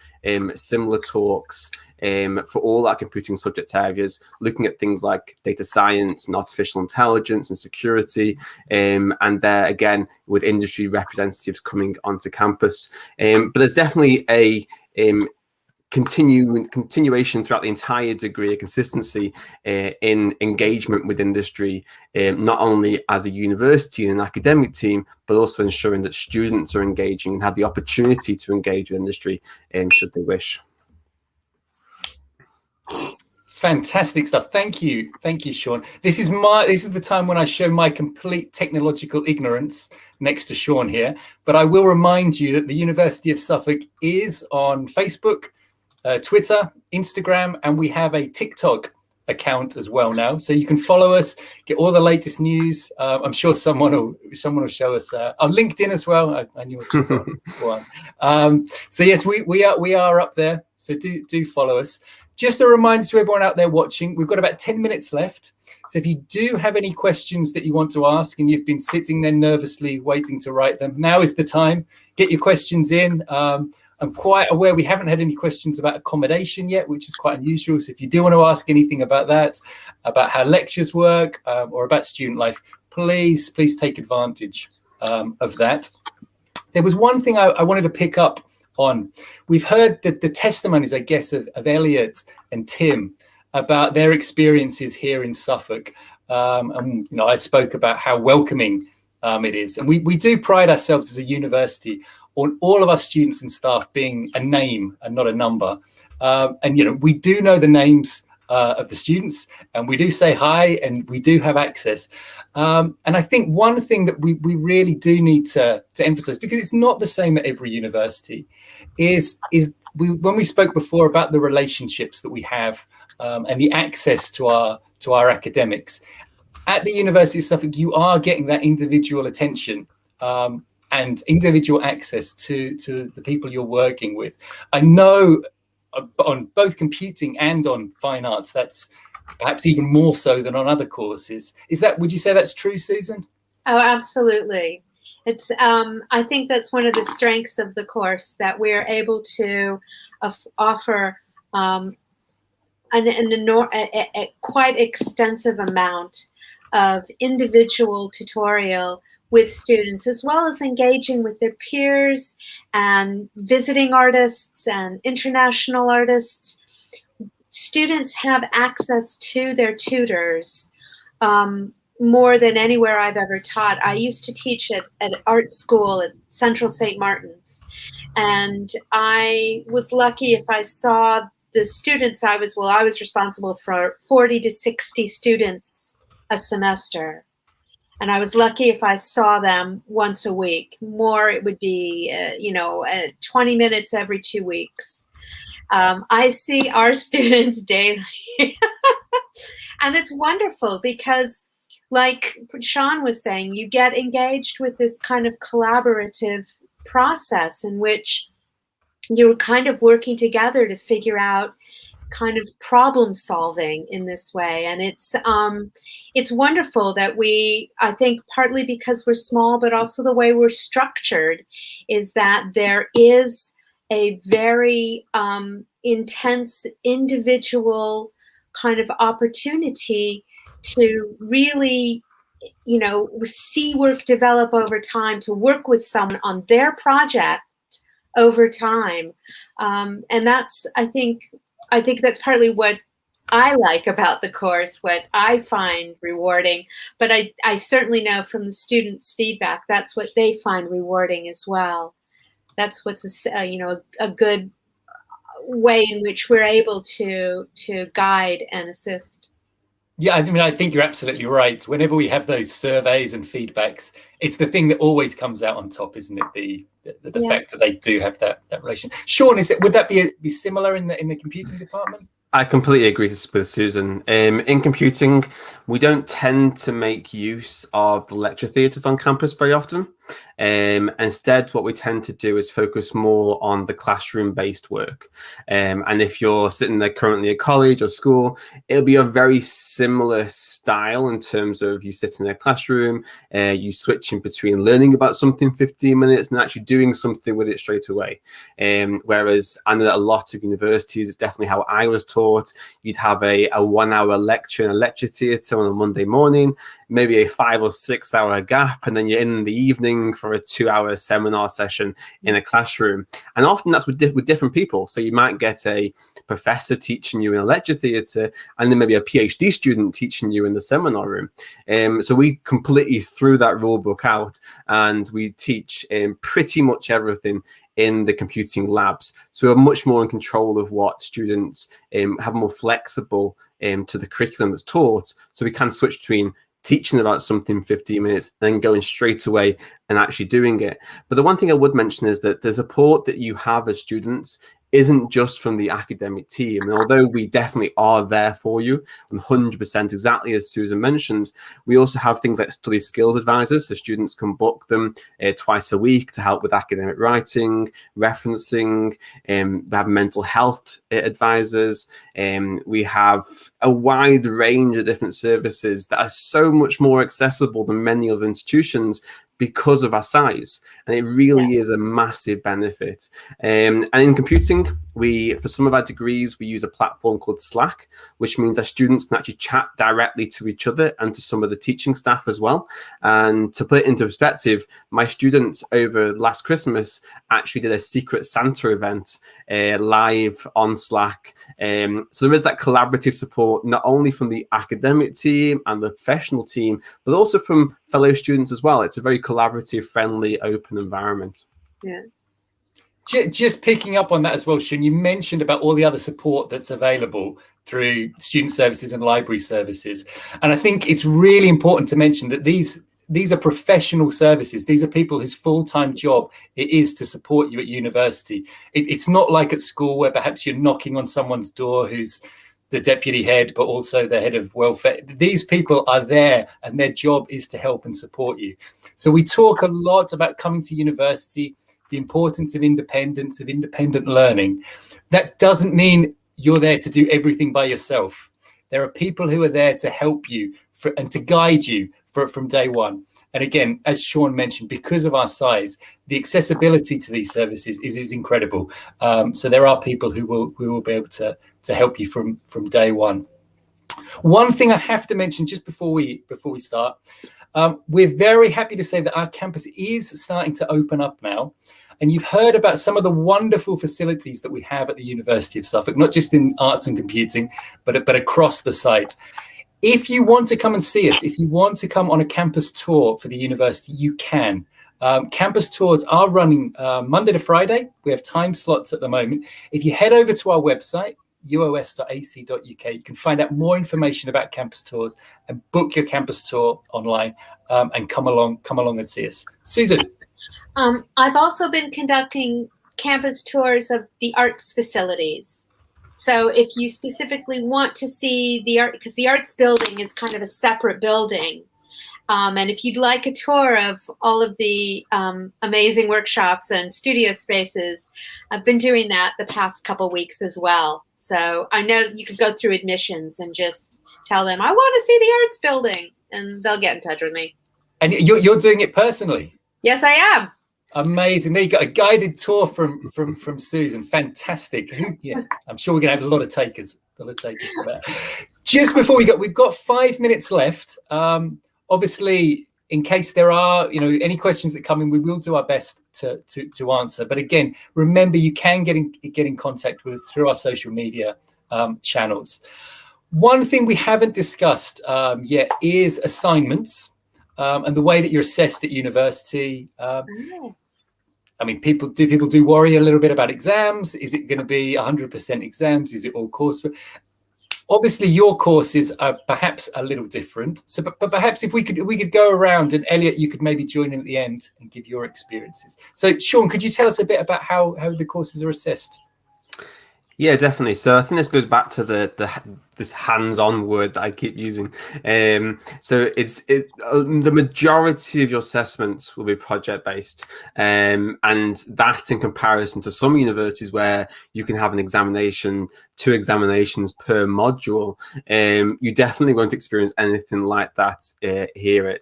similar talks for all our computing subject areas, looking at things like data science and artificial intelligence and security, and there again with industry representatives coming onto campus. But there's definitely a continuation throughout the entire degree, a consistency in engagement with industry, not only as a university and an academic team, but also ensuring that students are engaging and have the opportunity to engage with industry should they wish. Fantastic stuff. Thank you, Sean. This is the time when I show my complete technological ignorance next to Sean here. But I will remind you that the University of Suffolk is on Facebook, Twitter, Instagram, and we have a TikTok account as well now. So you can follow us, get all the latest news. I'm sure someone will show us on LinkedIn as well. I knew one. So yes, we are up there. So do follow us. Just a reminder to everyone out there watching, we've got about 10 minutes left. So if you do have any questions that you want to ask and you've been sitting there nervously waiting to write them, now is the time. Get your questions in. I'm quite aware we haven't had any questions about accommodation yet, which is quite unusual. So if you do want to ask anything about that, about how lectures work, or about student life, please take advantage of that. There was one thing I wanted to pick up on. We've heard the testimonies, I guess, of Elliot and Tim about their experiences here in Suffolk. And I spoke about how welcoming it is. And we do pride ourselves as a university on all of our students and staff being a name and not a number. And we do know the names of the students, and we do say hi, and we do have access. And I think one thing that we really do need to emphasize, because it's not the same at every university, is when we spoke before about the relationships that we have and the access to our academics. At the University of Suffolk, you are getting that individual attention and individual access to the people you're working with. I know on both computing and on fine arts, that's perhaps even more so than on other courses. Would you say that's true, Susan? Oh, absolutely. It's I think that's one of the strengths of the course, that we're able to offer a quite extensive amount of individual tutorial with students, as well as engaging with their peers and visiting artists and international artists. Students have access to their tutors more than anywhere I've ever taught. I used to teach at art school at Central St. Martin's, and I was lucky if I saw the students I was responsible for 40 to 60 students a semester. And I was lucky if I saw them once a week. More, it would be, 20 minutes every 2 weeks. I see our students daily. And it's wonderful because, like Sean was saying, you get engaged with this kind of collaborative process in which you're kind of working together to figure out kind of problem solving in this way. And it's wonderful that I think partly because we're small, but also the way we're structured is that there is a very intense individual kind of opportunity to really, see work develop over time, to work with someone on their project over time. And that's, I think that's partly what I like about the course, what I find rewarding. But I certainly know from the students' feedback, that's what they find rewarding as well. That's what's a good way in which we're able to guide and assist. Yeah, I mean, I think you're absolutely right. Whenever we have those surveys and feedbacks, it's the thing that always comes out on top, isn't it? The fact that they do have that relation. Sean, would that be similar in the computing department? I completely agree with Susan. In computing, we don't tend to make use of the lecture theatres on campus very often. Instead, what we tend to do is focus more on the classroom-based work. And if you're sitting there currently at college or school, it'll be a very similar style in terms of you sit in a classroom, you switch in between learning about something 15 minutes and actually doing something with it straight away. Whereas I know that a lot of universities, it's definitely how I was taught. You'd have a 1 hour lecture in a lecture theatre on a Monday morning, maybe a 5 or 6 hour gap, and then you're in the evening for a 2 hour seminar session in a classroom. And often that's with different people. So you might get a professor teaching you in a lecture theatre, and then maybe a PhD student teaching you in the seminar room. So we completely threw that rule book out, and we teach pretty much everything in the computing labs. So we're much more in control of what students have, more flexible to the curriculum that's taught. So we can switch between teaching about something 15 minutes and then going straight away and actually doing it. But the one thing I would mention is that the support that you have as students isn't just from the academic team. And although we definitely are there for you 100%, exactly as Susan mentioned, we also have things like study skills advisors. So students can book them twice a week to help with academic writing, referencing. We have mental health advisors. We have a wide range of different services that are so much more accessible than many other institutions because of our size, and it really is a massive benefit. And in computing, for some of our degrees, we use a platform called Slack, which means that students can actually chat directly to each other and to some of the teaching staff as well. And to put it into perspective, my students over last Christmas actually did a Secret Santa event live on Slack. So there is that collaborative support, not only from the academic team and the professional team, but also from fellow students as well. It's a very collaborative, friendly, open environment. Yeah. Just picking up on that as well, Sean, you mentioned about all the other support that's available through student services and library services. And I think it's really important to mention that these are professional services. These are people whose full-time job it is to support you at university. It's not like at school where perhaps you're knocking on someone's door who's the deputy head, but also the head of welfare. These people are there and their job is to help and support you. So we talk a lot about coming to university, the importance of independence, of independent learning. That doesn't mean you're there to do everything by yourself. There are people who are there to help you and to guide you from day one. And again, as Sean mentioned, because of our size, the accessibility to these services is incredible. So there are people who will be able to help you from day one. One thing I have to mention just before we start, we're very happy to say that our campus is starting to open up now. And you've heard about some of the wonderful facilities that we have at the University of Suffolk, not just in arts and computing, but across the site. If you want to come and see us, if you want to come on a campus tour for the university, you can. Campus tours are running Monday to Friday. We have time slots at the moment. If you head over to our website, uos.ac.uk. You can find out more information about campus tours and book your campus tour online, and come along and see us. Susan. I've also been conducting campus tours of the arts facilities. So if you specifically want to see the art, because the arts building is kind of a separate building, and if you'd like a tour of all of the amazing workshops and studio spaces, I've been doing that the past couple weeks as well. So I know you could go through admissions and just tell them, I want to see the arts building, and they'll get in touch with me. And you're doing it personally? Yes, I am. Amazing. There you got a guided tour from Susan. Fantastic. Yeah, I'm sure we're going to have a lot of takers for that. Just before we go, we've got 5 minutes left. Obviously, in case there are any questions that come in, we will do our best to answer. But again, remember, you can get in contact with us through our social media channels. One thing we haven't discussed yet is assignments and the way that you're assessed at university. I mean, people do worry a little bit about exams. Is it going to be 100% exams? Is it all coursework? Obviously, your courses are perhaps a little different. So, but perhaps if we could go around, and Elliot, you could maybe join in at the end and give your experiences. So, Sean, could you tell us a bit about how the courses are assessed? Yeah, definitely. So I think this goes back to this hands-on word that I keep using. So the majority of your assessments will be project-based, and that in comparison to some universities where you can have an examination, 2 examinations per module, you definitely won't experience anything like that here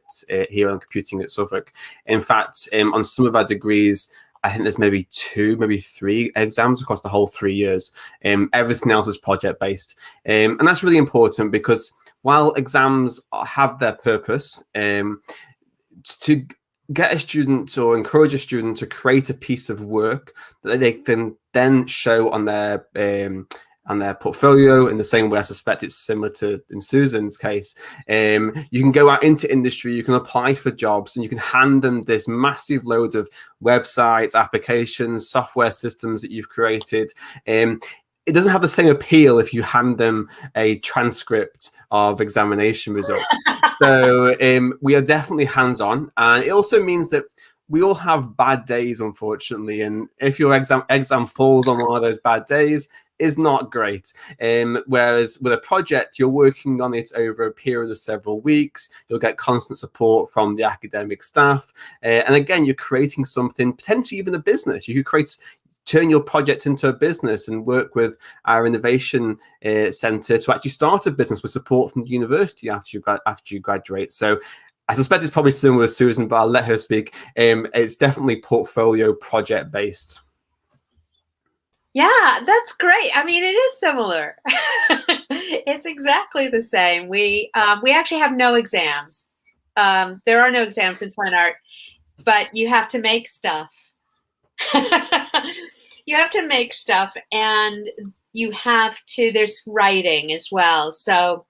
on computing at Suffolk. In fact, on some of our degrees, I think there's maybe 2, maybe 3 exams across the whole 3 years. Everything else is project-based. And that's really important because while exams have their purpose, to get a student or encourage a student to create a piece of work that they can then show on their portfolio, in the same way I suspect it's similar to in Susan's case. You can go out into industry, you can apply for jobs, and you can hand them this massive load of websites, applications, software systems that you've created. It doesn't have the same appeal if you hand them a transcript of examination results. So we are definitely hands-on, and it also means that we all have bad days, unfortunately, and if your exam falls on one of those bad days, is not great. Whereas with a project, you're working on it over a period of several weeks. You'll get constant support from the academic staff. And again, you're creating something, potentially even a business. You could turn your project into a business and work with our innovation center to actually start a business with support from the university after you graduate. So I suspect it's probably similar with Susan, but I'll let her speak. It's definitely portfolio project based. Yeah, that's great. I mean, it is similar. It's exactly the same. We actually have no exams. There are no exams in fine art, but you have to make stuff. You have to make stuff, and there's writing as well. So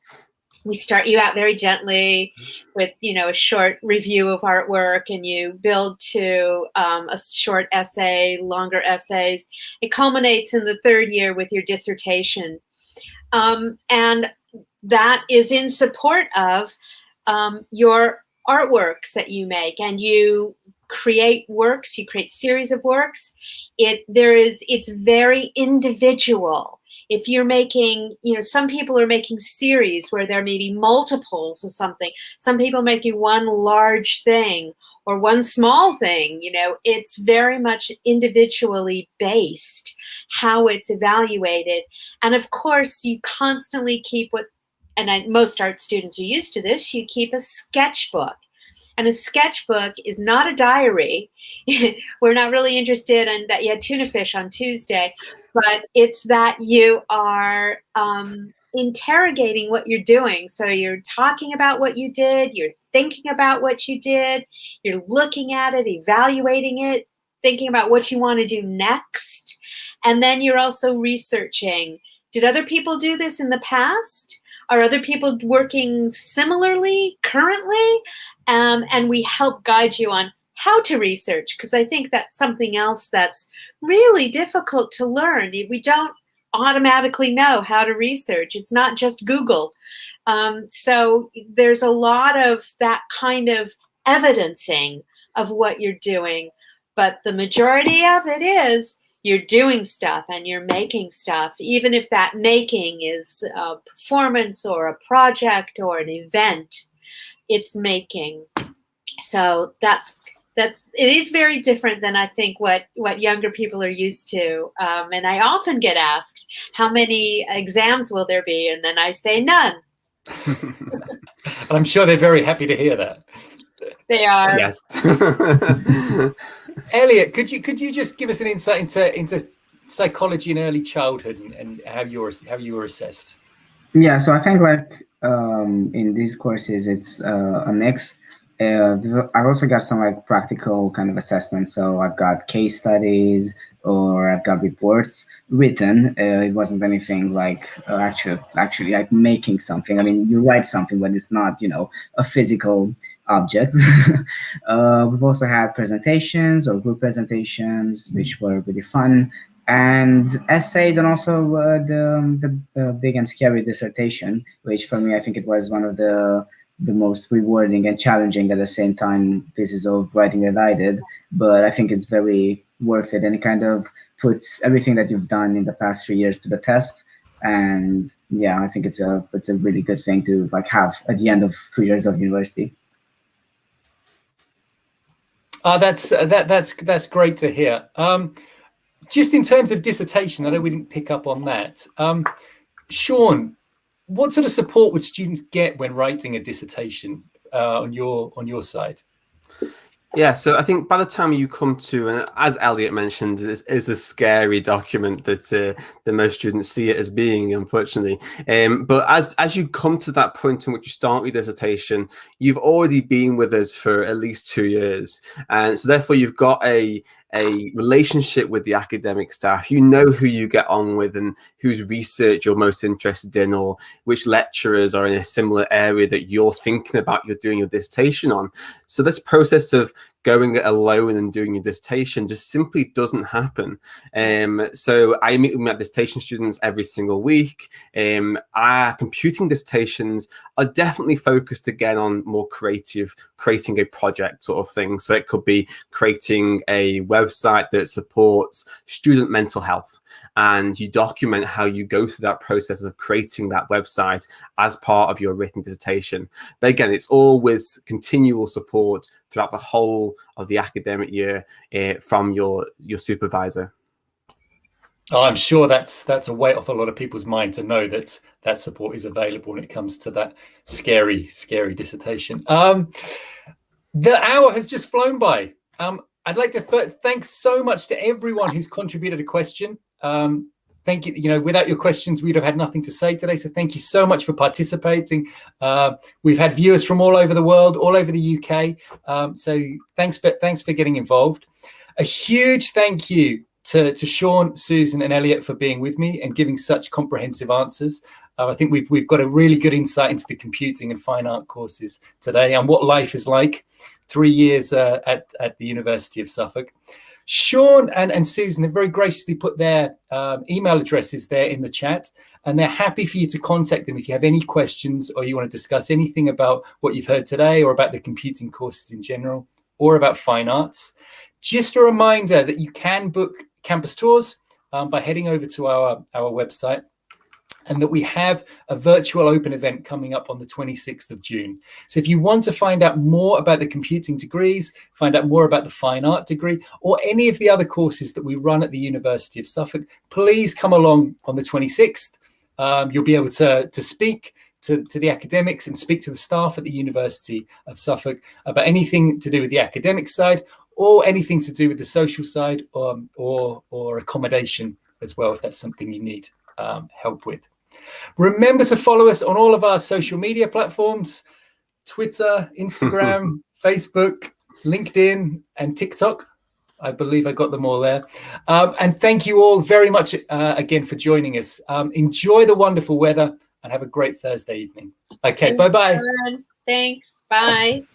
we start you out very gently with, a short review of artwork, and you build to a short essay, longer essays. It culminates in the 3rd year with your dissertation. And that is in support of your artworks that you make, and you create works, you create series of works. It's very individual. If you're making, some people are making series where there may be multiples of something. Some people are making one large thing or one small thing. It's very much individually based how it's evaluated. And of course, you constantly keep most art students are used to this, you keep a sketchbook. And a sketchbook is not a diary. We're not really interested in that you had tuna fish on Tuesday, but it's that you are interrogating what you're doing. So you're talking about what you did, you're thinking about what you did, you're looking at it, evaluating it, thinking about what you want to do next. And then you're also researching. Did other people do this in the past? Are other people working similarly currently? And we help guide you on how to research, because I think that's something else that's really difficult to learn. We don't automatically know how to research. It's not just Google. So there's a lot of that kind of evidencing of what you're doing. But the majority of it is you're doing stuff and you're making stuff, even if that making is a performance or a project or an event, it's making. So it is very different than I think what younger people are used to. And I often get asked, how many exams will there be? And then I say none. And I'm sure they're very happy to hear that. They are. Yes. Elliot, could you just give us an insight into psychology in early childhood and how you were assessed? Yeah, so I think in these courses it's a mix. I've also got some practical kind of assessments. So I've got case studies or I've got reports written. It wasn't anything actually like making something. I mean, you write something, but it's not, a physical object. We've also had presentations or group presentations, which were really fun, and essays, and also the big and scary dissertation, which for me, I think it was one of the most rewarding and challenging at the same time pieces of writing that I did. But I think it's very worth it, and it kind of puts everything that you've done in the past 3 years to the test. And yeah, I think it's a really good thing to have at the end of 3 years of university. That's great to hear. Just in terms of dissertation, I know we didn't pick up on that. Sean, what sort of support would students get when writing a dissertation on your side? Yeah, so I think by the time you come to, and as Elliot mentioned, is a scary document that most students see it as being, unfortunately. But as you come to that point in which you start your dissertation, you've already been with us for at least 2 years, and so therefore you've got a relationship with the academic staff. You know who you get on with and whose research you're most interested in, or which lecturers are in a similar area that you're thinking about you're doing your dissertation on. So this process of going it alone and doing your dissertation just simply doesn't happen. So I meet with my dissertation students every single week. Our computing dissertations are definitely focused again on more creative, creating a project sort of thing. So it could be creating a website that supports student mental health, and you document how you go through that process of creating that website as part of your written dissertation. But again, it's all with continual support throughout the whole of the academic year from your supervisor. Oh, I'm sure that's a weight off a lot of people's mind to know that that support is available when it comes to that scary dissertation. The hour has just flown by. I'd like to thank so much to everyone who's contributed a question. Thank you. Without your questions, we'd have had nothing to say today. So thank you so much for participating. We've had viewers from all over the world, all over the UK. So thanks for getting involved. A huge thank you to Sean, Susan, and Elliot for being with me and giving such comprehensive answers. I think we've got a really good insight into the computing and fine art courses today and what life is like 3 years at the University of Suffolk. Sean and Susan have very graciously put their email addresses there in the chat, and they're happy for you to contact them if you have any questions or you want to discuss anything about what you've heard today or about the computing courses in general or about fine arts. Just a reminder that you can book campus tours by heading over to our website, and that we have a virtual open event coming up on the 26th of June. So if you want to find out more about the computing degrees, find out more about the fine art degree, or any of the other courses that we run at the University of Suffolk, please come along on the 26th. You'll be able to speak to the academics and speak to the staff at the University of Suffolk about anything to do with the academic side or anything to do with the social side or accommodation as well, if that's something you need help with. Remember to follow us on all of our social media platforms: Twitter, Instagram, Facebook, LinkedIn, and TikTok. I believe I got them all there. And thank you all very much again for joining us. Enjoy the wonderful weather and have a great Thursday evening. Okay, bye-bye. Thanks. Bye.